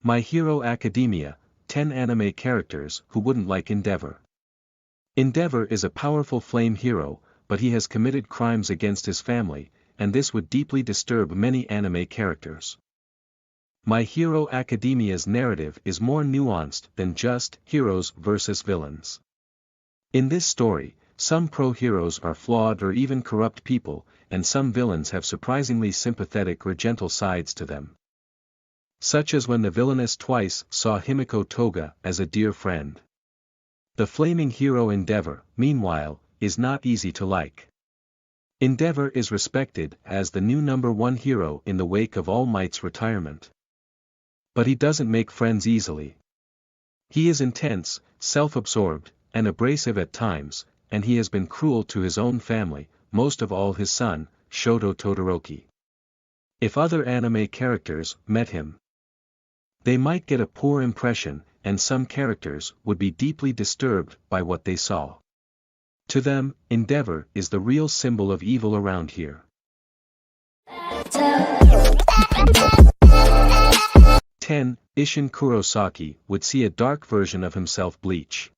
My Hero Academia, 10 anime characters who wouldn't like Endeavor. Endeavor is a powerful flame hero, but he has committed crimes against his family, and this would deeply disturb many anime characters. My Hero Academia's narrative is more nuanced than just heroes versus villains. In this story, some pro-heroes are flawed or even corrupt people, and some villains have surprisingly sympathetic or gentle sides to them. Such as when the villainess twice saw Himiko Toga as a dear friend. The flaming hero Endeavor, meanwhile, is not easy to like. Endeavor is respected as the new #1 hero in the wake of All Might's retirement. But he doesn't make friends easily. He is intense, self-absorbed, and abrasive at times, and he has been cruel to his own family, most of all his son, Shoto Todoroki. If other anime characters met him, they might get a poor impression, and some characters would be deeply disturbed by what they saw. To them, Endeavor is the real symbol of evil around here. 10. Isshin Kurosaki would see a dark version of himself bleach.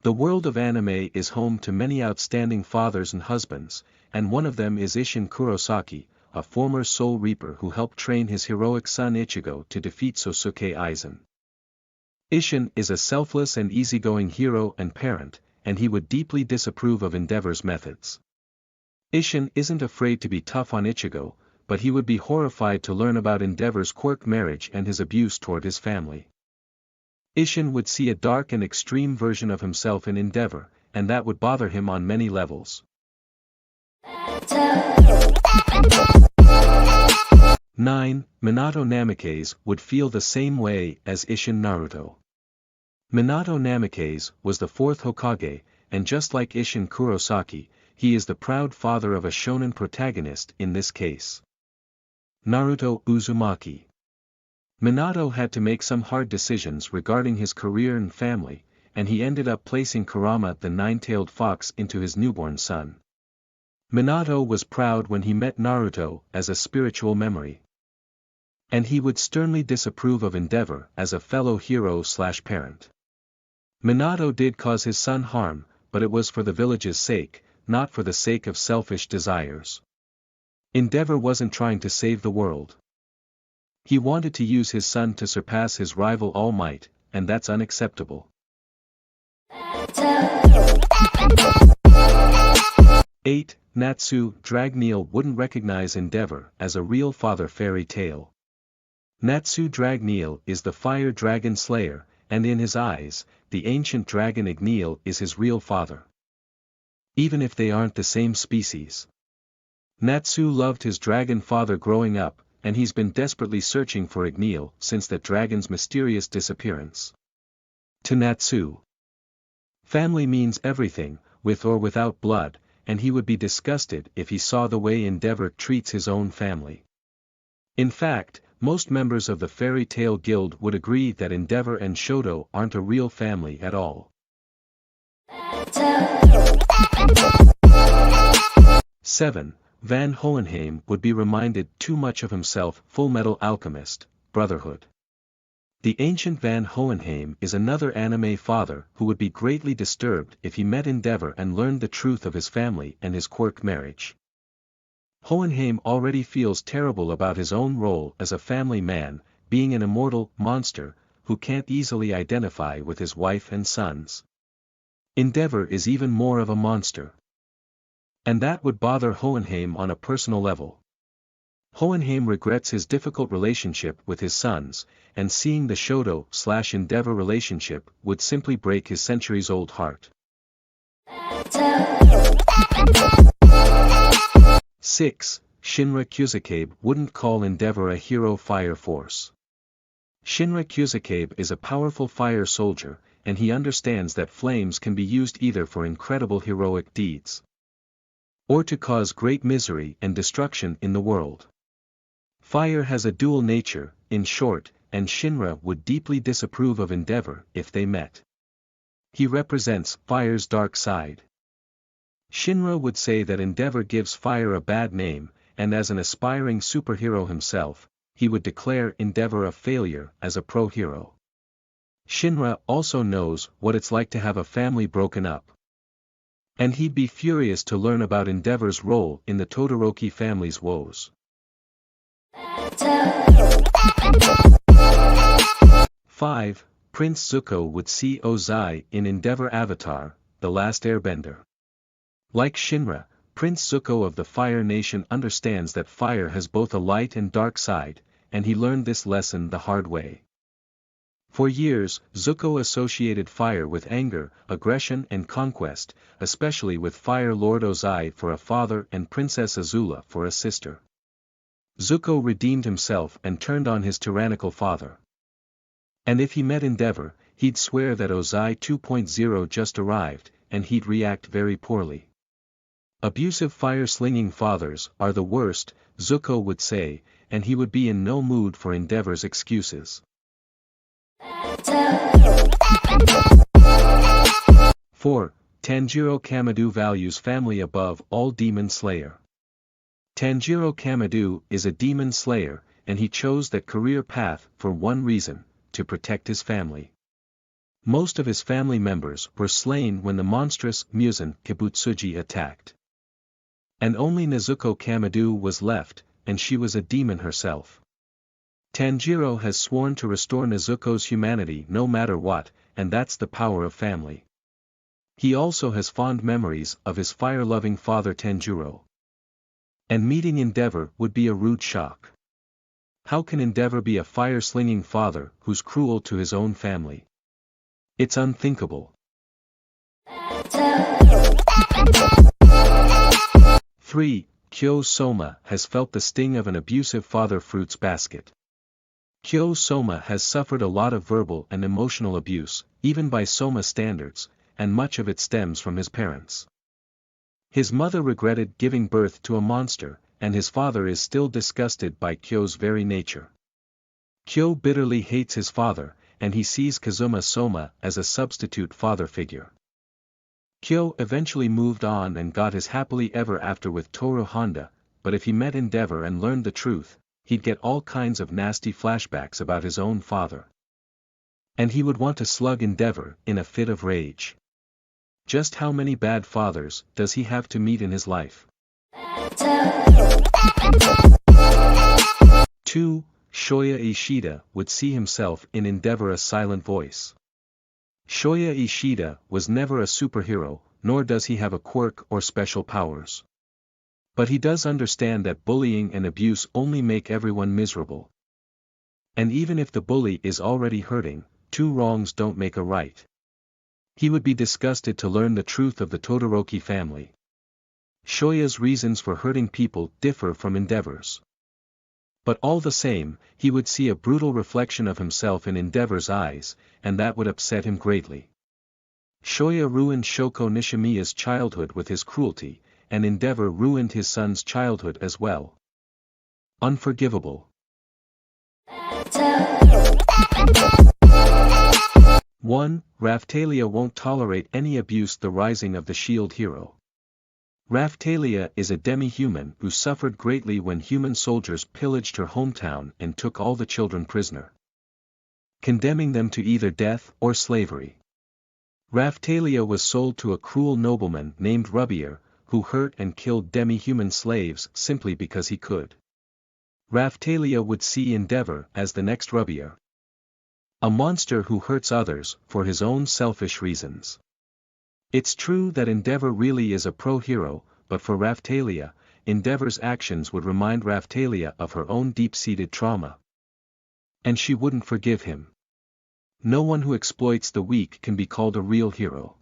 The world of anime is home to many outstanding fathers and husbands, and one of them is Isshin Kurosaki, a former Soul Reaper who helped train his heroic son Ichigo to defeat Sosuke Aizen. Isshin is a selfless and easygoing hero and parent, and he would deeply disapprove of Endeavor's methods. Isshin isn't afraid to be tough on Ichigo, but he would be horrified to learn about Endeavor's quirk marriage and his abuse toward his family. Isshin would see a dark and extreme version of himself in Endeavor, and that would bother him on many levels. 9. Minato Namikaze would feel the same way as Isshin Naruto. Minato Namikaze was the 4th Hokage, and just like Isshin Kurosaki, he is the proud father of a shonen protagonist in this case. Naruto Uzumaki. Minato had to make some hard decisions regarding his career and family, and he ended up placing Kurama the nine-tailed fox into his newborn son. Minato was proud when he met Naruto as a spiritual memory. And he would sternly disapprove of Endeavor as a fellow hero/parent. Minato did cause his son harm, but it was for the village's sake, not for the sake of selfish desires. Endeavor wasn't trying to save the world. He wanted to use his son to surpass his rival All Might, and that's unacceptable. 8. Natsu Dragneel wouldn't recognize Endeavor as a real father fairy tale. Natsu Dragneel is the fire dragon slayer, and in his eyes, the ancient dragon Igneel is his real father. Even if they aren't the same species. Natsu loved his dragon father growing up, and he's been desperately searching for Igneel since that dragon's mysterious disappearance. To Natsu, family means everything, with or without blood, and he would be disgusted if he saw the way Endeavor treats his own family. In fact, most members of the Fairy Tail Guild would agree that Endeavor and Shoto aren't a real family at all. 7. Van Hohenheim would be reminded too much of himself. Fullmetal Alchemist, Brotherhood. The ancient Van Hohenheim is another anime father who would be greatly disturbed if he met Endeavor and learned the truth of his family and his quirk marriage. Hohenheim already feels terrible about his own role as a family man, being an immortal monster who can't easily identify with his wife and sons. Endeavor is even more of a monster. And that would bother Hohenheim on a personal level. Hohenheim regrets his difficult relationship with his sons, and seeing the Shoto/Endeavor relationship would simply break his centuries-old heart. 6. Shinra Kusakabe wouldn't call Endeavor a hero fire force. Shinra Kusakabe is a powerful fire soldier, and he understands that flames can be used either for incredible heroic deeds, or to cause great misery and destruction in the world. Fire has a dual nature, in short, and Shinra would deeply disapprove of Endeavor if they met. He represents fire's dark side. Shinra would say that Endeavor gives fire a bad name, and as an aspiring superhero himself, he would declare Endeavor a failure as a pro-hero. Shinra also knows what it's like to have a family broken up. And he'd be furious to learn about Endeavor's role in the Todoroki family's woes. 5. Prince Zuko would see Ozai in Endeavor Avatar, The Last Airbender. Like Shinra, Prince Zuko of the Fire Nation understands that fire has both a light and dark side, and he learned this lesson the hard way. For years, Zuko associated fire with anger, aggression and conquest, especially with Fire Lord Ozai for a father and Princess Azula for a sister. Zuko redeemed himself and turned on his tyrannical father. And if he met Endeavor, he'd swear that Ozai 2.0 just arrived, and he'd react very poorly. Abusive fire-slinging fathers are the worst, Zuko would say, and he would be in no mood for Endeavor's excuses. 4. Tanjiro Kamado values family above all demon slayer. Tanjiro Kamado is a demon slayer, and he chose that career path for one reason, to protect his family. Most of his family members were slain when the monstrous Muzan Kibutsuji attacked. And only Nezuko Kamado was left, and she was a demon herself. Tanjiro has sworn to restore Nezuko's humanity no matter what, and that's the power of family. He also has fond memories of his fire-loving father Tanjiro. And meeting Endeavor would be a rude shock. How can Endeavor be a fire-slinging father who's cruel to his own family? It's unthinkable. 3. Kyo Soma has felt the sting of an abusive father fruits basket. Kyo Soma has suffered a lot of verbal and emotional abuse, even by Soma standards, and much of it stems from his parents. His mother regretted giving birth to a monster, and his father is still disgusted by Kyo's very nature. Kyo bitterly hates his father, and he sees Kazuma Soma as a substitute father figure. Kyo eventually moved on and got his happily ever after with Toru Honda, but if he met Endeavor and learned the truth, he'd get all kinds of nasty flashbacks about his own father. And he would want to slug Endeavor in a fit of rage. Just how many bad fathers does he have to meet in his life? 2. Shoya Ishida would see himself in Endeavor a silent voice. Shoya Ishida was never a superhero, nor does he have a quirk or special powers. But he does understand that bullying and abuse only make everyone miserable. And even if the bully is already hurting, two wrongs don't make a right. He would be disgusted to learn the truth of the Todoroki family. Shoya's reasons for hurting people differ from Endeavor's. But all the same, he would see a brutal reflection of himself in Endeavor's eyes, and that would upset him greatly. Shoya ruined Shoko Nishimiya's childhood with his cruelty, and Endeavor ruined his son's childhood as well. Unforgivable. 1. Raphtalia won't tolerate any abuse. The rising of the shield hero. Raphtalia is a demi-human who suffered greatly when human soldiers pillaged her hometown and took all the children prisoner, condemning them to either death or slavery. Raphtalia was sold to a cruel nobleman named Rubier, who hurt and killed demi-human slaves simply because he could. Raphtalia would see Endeavor as the next Rubier, a monster who hurts others for his own selfish reasons. It's true that Endeavor really is a pro-hero, but for Raphtalia, Endeavor's actions would remind Raphtalia of her own deep-seated trauma. And she wouldn't forgive him. No one who exploits the weak can be called a real hero.